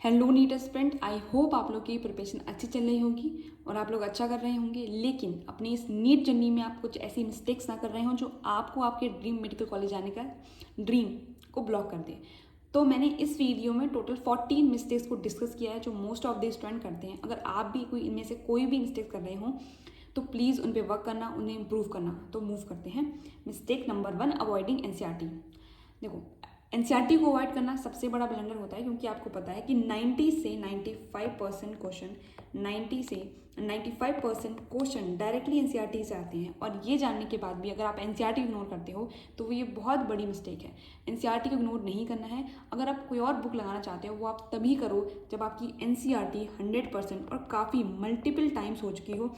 Hello NEET aspirant, I hope आप लोग की प्रिपरेशन अच्छी चल रही होगी और आप लोग अच्छा कर रहे होंगे। लेकिन अपनी इस नीट जर्नी में आप कुछ ऐसी मिस्टेक्स ना कर रहे हो जो आपको आपके ड्रीम मेडिकल कॉलेज जाने का ड्रीम को ब्लॉक कर दे। तो मैंने इस वीडियो में टोटल 14 मिस्टेक्स को डिस्कस किया है जो मोस्ट ऑफ द स्टूडेंट करते हैं। अगर आप भी कोई इनमें से कोई भी मिस्टेक कर रहे हो तो प्लीज़ उन पर वर्क करना, उन्हें इम्प्रूव करना। तो मूव करते हैं। Mistake number 1, avoiding NCERT. देखो, एनसीईआरटी को अवॉइड करना सबसे बड़ा ब्लंडर होता है, क्योंकि आपको पता है कि 90 से 95% क्वेश्चन 90 से 95% क्वेश्चन डायरेक्टली एनसीईआरटी से आते हैं। और ये जानने के बाद भी अगर आप एनसीईआरटी इग्नोर करते हो तो वो ये बहुत बड़ी मिस्टेक है। एनसीईआरटी को इग्नोर नहीं करना है। अगर आप कोई और बुक लगाना चाहते हो वो आप तभी करो जब आपकी एनसीईआरटी 100% और काफ़ी मल्टीपल टाइम्स हो चुकी हो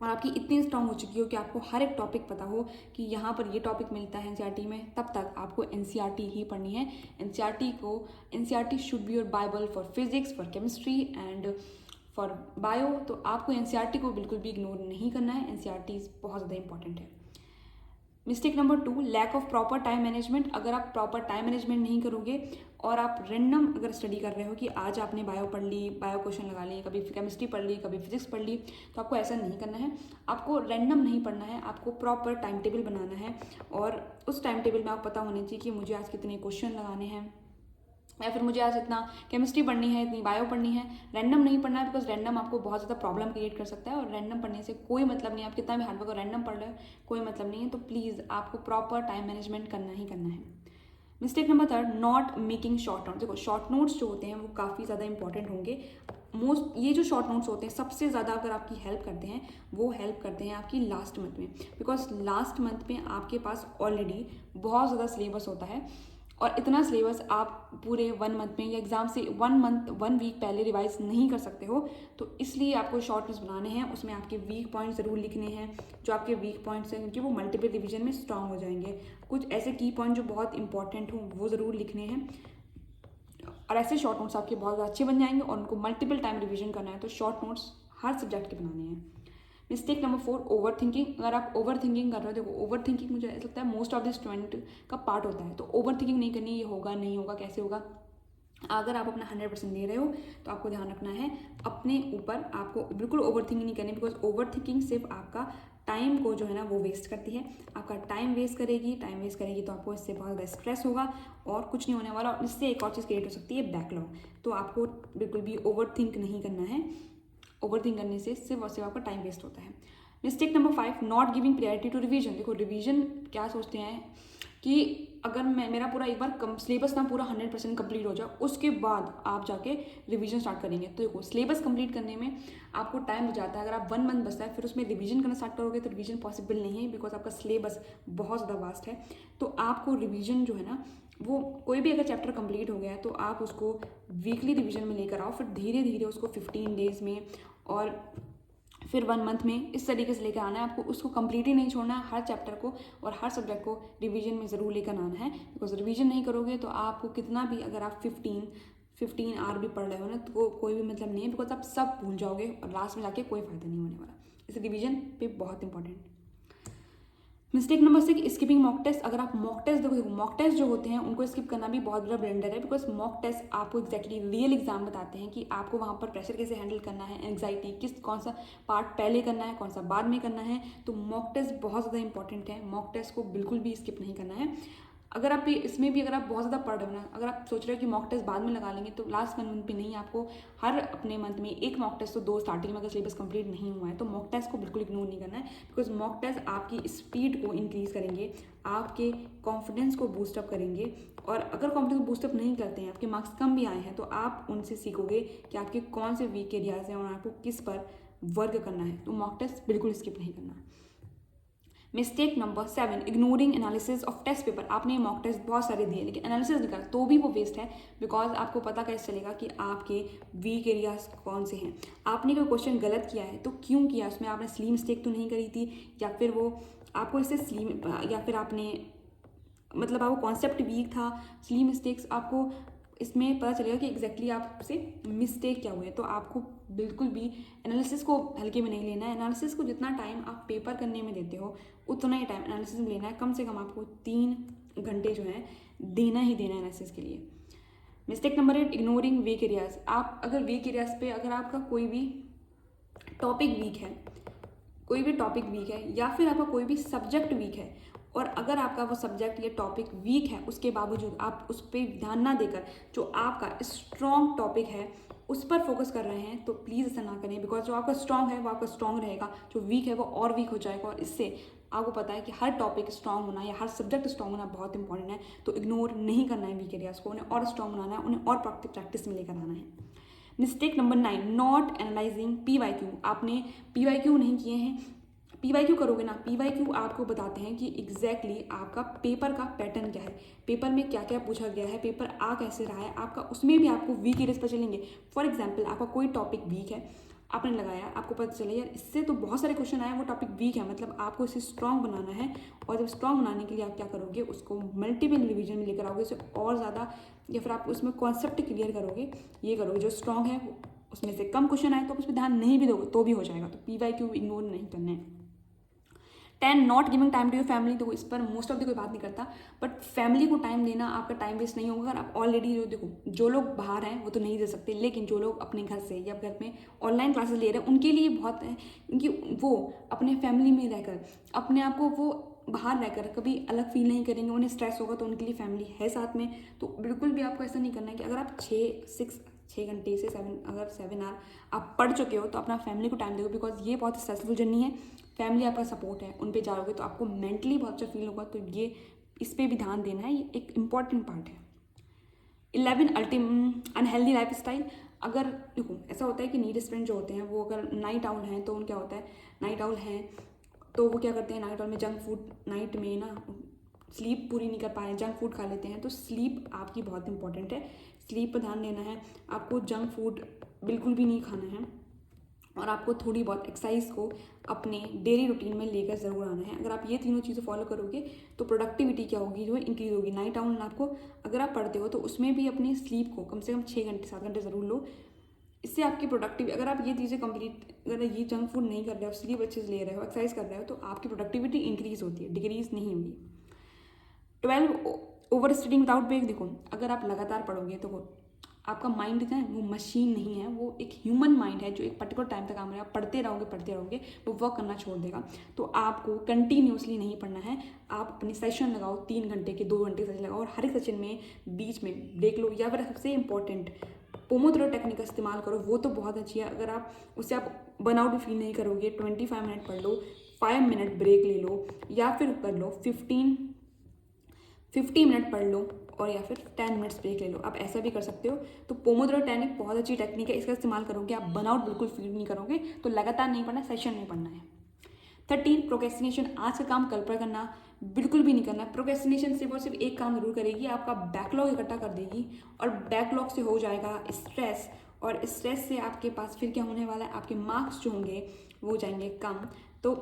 और आपकी इतनी स्ट्रांग हो चुकी हो कि आपको हर एक टॉपिक पता हो कि यहाँ पर ये टॉपिक मिलता है एनसीईआरटी में, तब तक आपको एनसीईआरटी ही पढ़नी है। NCERT should be your Bible for physics, for chemistry and for bio. तो आपको एनसीईआरटी को बिल्कुल भी इग्नोर नहीं करना है। एनसीईआरटी बहुत ज़्यादा इंपॉर्टेंट है। Mistake number 2, lack of proper time management. अगर आप प्रॉपर टाइम मैनेजमेंट नहीं करोगे और आप रैंडम अगर स्टडी कर रहे हो कि आज आपने बायो पढ़ ली, बायो क्वेश्चन लगा लिए, कभी केमिस्ट्री पढ़ ली, कभी फिजिक्स पढ़ ली, तो आपको ऐसा नहीं करना है। आपको रैंडम नहीं पढ़ना है, आपको प्रॉपर टाइम टेबल बनाना है और उस टाइम टेबल में आपको पता होना चाहिए कि मुझे आज कितने क्वेश्चन लगाने हैं या फिर मुझे आज इतना केमिस्ट्री पढ़नी है, इतनी बायो पढ़नी है। रैंडम नहीं पढ़ना है, बिकॉज रैंडम आपको बहुत ज़्यादा प्रॉब्लम क्रिएट कर सकता है और रैंडम पढ़ने से कोई मतलब नहीं है। आप कितना भी हार्डवर्क और रैंडम पढ़ रहे हो कोई मतलब नहीं है। तो प्लीज़ आपको प्रॉपर टाइम मैनेजमेंट करना ही करना है। Mistake number 3, not making short notes. देखो, शॉर्ट नोट्स जो होते हैं वो काफ़ी ज़्यादा इंपॉर्टेंट होंगे। ये जो शॉर्ट नोट्स होते हैं सबसे ज़्यादा अगर आपकी हेल्प करते हैं वो हेल्प करते हैं आपकी लास्ट मंथ में, बिकॉज लास्ट मंथ में आपके पास ऑलरेडी बहुत ज़्यादा सिलेबस होता है और इतना सिलेबस आप पूरे 1 मंथ में या एग्ज़ाम से 1 वीक पहले रिवाइज नहीं कर सकते हो। तो इसलिए आपको शॉर्ट नोट्स बनाने हैं, उसमें आपके वीक पॉइंट ज़रूर लिखने हैं। जो आपके वीक पॉइंट्स हैं क्योंकि वो मल्टीपल रिवीजन में स्ट्रांग हो जाएंगे। कुछ ऐसे की पॉइंट जो बहुत इंपॉर्टेंट हों वो ज़रूर लिखने हैं और ऐसे शॉर्ट नोट्स आपके बहुत ज़्यादा अच्छे बन जाएंगे और उनको मल्टीपल टाइम रिवीजन करना है। तो शॉर्ट नोट्स हर सब्जेक्ट के बनाने हैं। Mistake number 4, over thinking. अगर आप ओवर थिंकिंग कर रहे हो, देखो ओवर थिंकिंग मुझे ऐसा लगता है मोस्ट ऑफ द स्टूडेंट का पार्ट होता है। तो ओवर थिंकिंग नहीं करनी, ये होगा नहीं होगा कैसे होगा। अगर आप अपना 100% दे रहे हो तो आपको ध्यान रखना है अपने ऊपर, आपको बिल्कुल ओवर थिंकिंग नहीं करनी, बिकॉज ओवर थिंकिंग सिर्फ आपका टाइम को जो है ना वो वेस्ट करती है। आपका टाइम वेस्ट करेगी तो आपको इससे बहुत ज़्यादा स्ट्रेस होगा और कुछ नहीं होने वाला। और इससे एक और चीज़ क्रिएट हो सकती है, बैकलॉग। तो आपको बिल्कुल भी ओवर थिंक नहीं करना है। ओवर थिंक करने से सिर्फ और सिर्फ आपका टाइम वेस्ट होता है। Mistake number 5, not giving priority to revision. देखो, रिवीजन क्या सोचते हैं कि अगर मेरा पूरा एक बार सिलेबस ना पूरा 100% कंप्लीट हो जाए उसके बाद आप जाके रिवीजन स्टार्ट करेंगे। तो देखो, सिलेबस कंप्लीट करने में आपको टाइम हो जाता है। अगर आप 1 मंथ बचता है फिर उसमें रिवीजन करना स्टार्ट करोगे तो रिवीजन पॉसिबल नहीं है, बिकॉज आपका सिलेबस बहुत ज़्यादा वास्ट है। तो आपको रिवीजन जो है ना वो कोई भी अगर चैप्टर कंप्लीट हो गया है तो आप उसको वीकली रिवीजन में लेकर आओ, फिर धीरे धीरे उसको 15 डेज़ में और फिर 1 मंथ में इस तरीके से लेकर आना है। आपको उसको कंप्लीट ही नहीं छोड़ना है, हर चैप्टर को और हर सब्जेक्ट को रिवीजन में ज़रूर लेकर आना है। बिकॉज रिवीजन नहीं करोगे तो आपको कितना भी, अगर आप 15 आवर भी पढ़ रहे हो ना तो कोई भी मतलब नहीं है, बिकॉज आप सब भूल जाओगे और लास्ट में जाके कोई फ़ायदा नहीं होने वाला। इस रिवीजन पे बहुत important. Mistake number 6, skipping mock test. अगर आप मॉक टेस्ट देखो, मॉक टेस्ट जो होते हैं उनको स्किप करना भी बहुत बड़ा ब्लेंडर है, बिकॉज मॉक टेस्ट आपको एक्जैक्टली रियल एग्जाम बताते हैं कि आपको वहाँ पर प्रेशर कैसे हैंडल करना है, एंग्जाइटी कौन सा पार्ट पहले करना है, कौन सा बाद में करना है। तो मॉक टेस्ट बहुत ज़्यादा इंपॉर्टेंट है। मॉक टेस्ट को बिल्कुल भी स्किप नहीं करना है। अगर आप इसमें भी अगर आप बहुत ज़्यादा पढ़ रहे हो ना, अगर आप सोच रहे हो कि मॉक टेस्ट बाद में लगा लेंगे तो लास्ट मंथ पे नहीं, आपको हर अपने मंथ में एक मॉक टेस्ट तो 2 स्टार्टिंग में अगर सिलेबस कंप्लीट नहीं हुआ है तो मॉक टेस्ट को बिल्कुल इग्नोर नहीं करना है, बिकॉज मॉक टेस्ट आपकी स्पीड को इंक्रीज़ करेंगे, आपके कॉन्फिडेंस को बूस्टअप करेंगे। और अगर कॉन्फिडेंस को बूस्टअप नहीं करते हैं, आपके मार्क्स कम भी आए हैं, तो आप उनसे सीखोगे कि आपके कौन से वीक एरियाज हैं और आपको किस पर वर्क करना है। तो मॉक टेस्ट बिल्कुल स्किप नहीं करना। Mistake number 7, ignoring analysis of test paper. आपने मॉक टेस्ट बहुत सारे दिए लेकिन एनालिसिस नहीं करा तो भी वो वेस्ट है, बिकॉज आपको पता कैसे चलेगा कि आपके वीक एरियाज कौन से हैं। आपने कोई क्वेश्चन गलत किया है तो क्यों किया, उसमें आपने स्लीव मिस्टेक तो नहीं करी थी, या फिर वो आपको इससे स्लीव, या फिर आपने मतलब आपको कॉन्सेप्ट वीक था। स्लीव मिस्टेक्स आपको इसमें पता चलेगा कि एग्जैक्टली आपसे मिस्टेक क्या हुए। तो आपको बिल्कुल भी एनालिसिस को हल्के में नहीं लेना है। एनालिसिस को जितना टाइम आप पेपर करने में देते हो उतना ही टाइम एनालिसिस में लेना है। कम से कम आपको 3 घंटे जो है देना ही देना है एनालिसिस के लिए। Mistake number 8, ignoring weak areas. आप अगर वीक एरियाज पे अगर आपका कोई भी टॉपिक वीक है, कोई भी टॉपिक वीक है या फिर आपका कोई भी सब्जेक्ट वीक है, और अगर आपका वो सब्जेक्ट या टॉपिक वीक है उसके बावजूद आप उस पर ध्यान ना देकर जो आपका स्ट्रॉन्ग टॉपिक है उस पर फोकस कर रहे हैं, तो प्लीज़ ऐसा ना करें। बिकॉज जो आपका स्ट्रॉन्ग है वो आपका स्ट्रॉन्ग रहेगा, जो वीक है वो और वीक हो जाएगा। और इससे आपको पता है कि हर टॉपिक स्ट्रॉन्ग होना या हर सब्जेक्ट स्ट्रॉन्ग होना बहुत इंपॉर्टेंट है। तो इग्नोर नहीं करना है वीक एरियाज को, उन्हें और स्ट्रॉन्ग बनाना है, उन्हें और प्रैक्टिस में लेकर आना है। Mistake number 9, not analysing PYQ। आपने PYQ नहीं किए हैं। PYQ करोगे ना, PYQ आपको बताते हैं कि एग्जैक्टली आपका पेपर का पैटर्न क्या है, पेपर में क्या क्या पूछा गया है, पेपर आ कैसे रहा है आपका, उसमें भी आपको वीक एरियाज पर चलेंगे। फॉर एग्जाम्पल आपका कोई टॉपिक वीक है, आपने लगाया, आपको पता चले यार इससे तो बहुत सारे क्वेश्चन आए, वो टॉपिक वीक है, मतलब आपको इसे स्ट्रॉन्ग बनाना है। और जब स्ट्रॉन्ग बनाने के लिए आप क्या करोगे, उसको मल्टीपल रिवीजन में लेकर आओगे, इसे और ज़्यादा, या फिर आप उसमें कॉन्सेप्ट क्लियर करोगे, ये करोगे। जो स्ट्रॉन्ग है उसमें से कम क्वेश्चन आए तो उस पर ध्यान नहीं भी दोगे तो भी हो जाएगा। तो PYQ इग्नोर नहीं करना है। 10, not giving time to your family. तो इस पर मोस्ट ऑफ द कोई बात नहीं करता, बट फैमिली को टाइम देना, आपका टाइम वेस्ट नहीं होगा। अगर आप ऑलरेडी जो लोग बाहर हैं वो तो नहीं दे सकते, लेकिन जो लोग अपने घर से या घर में ऑनलाइन क्लासेस ले रहे हैं उनके लिए बहुत है, क्योंकि वो अपने फैमिली में रहकर अपने आप को वो बाहर रहकर कभी अलग फील नहीं करेंगे, उन्हें स्ट्रेस होगा, तो उनके लिए फैमिली है साथ में। तो बिल्कुल भी आपको ऐसा नहीं करना है कि अगर आप 6 घंटे से 7, अगर 7 आवर आप पढ़ चुके हो तो अपना फैमिली को टाइम दो, बिकॉज ये बहुत स्ट्रेसफुल जर्नी है। फैमिली आपका सपोर्ट है, उन पे जाओगे तो आपको मेंटली बहुत अच्छा फील होगा। तो ये इस पर भी ध्यान देना है, ये एक इंपॉर्टेंट पार्ट है। 11, अनहेल्दी लाइफ स्टाइल। अगर देखो ऐसा होता है कि नीड स्टूडेंट जो होते हैं वो अगर नाइट आउल हैं तो उन क्या होता है, नाइट आउल हैं तो वो क्या करते हैं, नाइट आउल में जंक फूड, नाइट में ना स्लीप पूरी नहीं कर पा रहे हैं, जंक फूड खा लेते हैं। तो स्लीप आपकी बहुत इंपॉर्टेंट है, स्लीप पर ध्यान देना है। आपको जंक फूड बिल्कुल भी नहीं खाना है, और आपको थोड़ी बहुत एक्सरसाइज को अपने डेली रूटीन में लेकर ज़रूर आना है। अगर आप ये तीनों चीज़ें फॉलो करोगे तो प्रोडक्टिविटी क्या होगी, जो है इंक्रीज होगी। नाइट आउल आपको, अगर आप पढ़ते हो तो उसमें भी अपनी स्लीप को कम से कम 6 घंटे 7 घंटे ज़रूर लो। इससे आपकी प्रोडक्टिविटी, अगर आप ये चीज़ें कंप्लीट, अगर ये जंक फूड नहीं कर रहे हो, स्लीप अच्छे से ले रहे हो, एक्सरसाइज कर रहे हो, तो आपकी प्रोडक्टिविटी इंक्रीज होती है, डिक्रीज नहीं होगी। 12, ओवर स्टडिंग विदाउट ब्रेक। देखो अगर आप लगातार पढ़ोगे तो आपका माइंड है वो मशीन नहीं है, वो एक ह्यूमन माइंड है जो एक पर्टिकुलर टाइम तक काम करेगा। आप पढ़ते रहोगे वो वर्क करना छोड़ देगा। तो आपको कंटिन्यूसली नहीं पढ़ना है, आप अपनी सेशन लगाओ, 3 घंटे के 2 घंटे सेशन लगाओ, और हर एक सेशन में बीच में ब्रेक लो, या फिर सबसे इंपॉर्टेंट पोमोडोरो टेक्निक का इस्तेमाल करो, वो तो बहुत अच्छी है। अगर आप उससे आप बर्नआउट भी फील नहीं करोगे, 25 मिनट पढ़ लो, 5 मिनट ब्रेक ले लो, या फिर कर लो 50 मिनट पढ़ लो, और या फिर 10 मिनट्स ब्रेक ले लो। आप ऐसा भी कर सकते हो। तो पोमोडोरो टेक्निक बहुत अच्छी टेक्निक है, इसका इस्तेमाल करोगे आप बर्नआउट बिल्कुल फील नहीं करोगे। तो लगातार नहीं पढ़ना, सेशन में पढ़ना है। 13, प्रोक्रेस्टिनेशन। आज का काम कल पर करना बिल्कुल भी नहीं करना। प्रोक्रेस्टिनेशन सिर्फ और सिर्फ एक काम जरूर करेगी, आपका बैकलॉग इकट्ठा कर देगी, और बैकलॉग से हो जाएगा स्ट्रेस, और स्ट्रेस से आपके पास फिर क्या होने वाला है, आपके मार्क्स जो होंगे वो हो जाएंगे कम। तो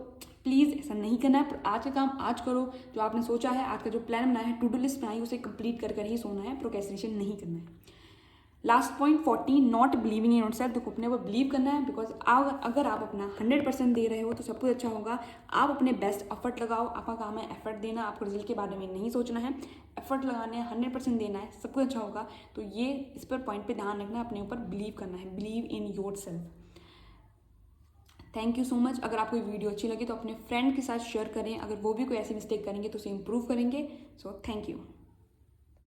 प्लीज़ ऐसा नहीं करना है। आज का काम आज करो, जो आपने सोचा है, आज का जो प्लान बनाया है, टू डू लिस्ट बनाई, उसे कंप्लीट कर ही सोना है, प्रोक्रेस्टिनेशन नहीं करना है। Last point 14, not believing in yourself. देखो अपने वो बिलीव करना है, बिकॉज अगर आप अपना 100% दे रहे हो तो सब कुछ अच्छा होगा। आप अपने बेस्ट एफर्ट लगाओ, आपका काम है एफर्ट देना, आपको रिजल्ट के बारे में नहीं सोचना है, एफर्ट लगाना है, 100% देना है, सब कुछ अच्छा होगा। तो ये इस पर पॉइंट पे ध्यान रखना है, अपने ऊपर बिलीव करना है, believe in your self. Thank you so much. अगर आपको ये वीडियो अच्छी लगी तो अपने फ्रेंड के साथ शेयर करें, अगर वो भी कोई ऐसी मिस्टेक करेंगे तो उसे इम्प्रूव करेंगे। So thank you.